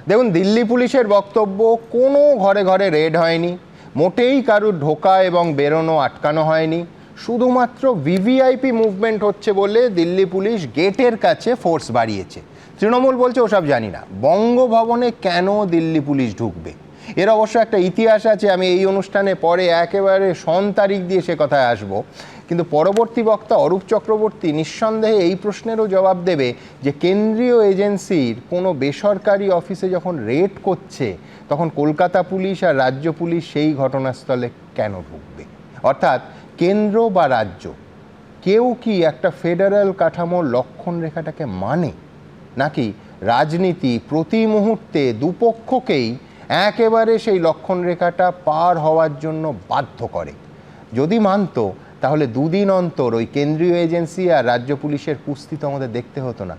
দেখুন, দিল্লি পুলিশের বক্তব্য কোনো ঘরে ঘরে রেড হয়নি, মোটেই কারুর ঢোকা এবং বেরোনো আটকানো হয়নি, শুধুমাত্র ভিভিআইপি মুভমেন্ট হচ্ছে বলে দিল্লি পুলিশ গেটের কাছে ফোর্স বাড়িয়েছে। তৃণমূল বলছে ওসব জানি না। বঙ্গভবনে কেন দিল্লি পুলিশ ঢুকবে, এর অবশ্য একটা ইতিহাস আছে, আমি এই অনুষ্ঠানে পরে একেবারে সন তারিখ দিয়ে সে কথায় আসবো। কিন্তু পরবর্তী বক্তা অরূপ চক্রবর্তী নিঃসন্দেহে এই প্রশ্নেরও জবাব দেবে যে কেন্দ্রীয় এজেন্সির কোনো বেসরকারি অফিসে যখন রেড করছে তখন কলকাতা পুলিশ আর রাজ্য পুলিশ সেই ঘটনাস্থলে কেন ঢুকবে। অর্থাৎ কেন্দ্র বা রাজ্য কেউ কি একটা ফেডারেল কাঠামোর লক্ষণ রেখাটাকে মানে, নাকি রাজনীতি প্রতি মুহূর্তে দুপক্ষকেই একেবারে সেই লক্ষণ রেখাটা পার হওয়ার জন্য বাধ্য করে? যদি মানতো তাহলে দুদিন অন্তর ওই কেন্দ্রীয় এজেন্সি আর রাজ্য পুলিশের কুস্তি তো আমাদের দেখতে হতো না।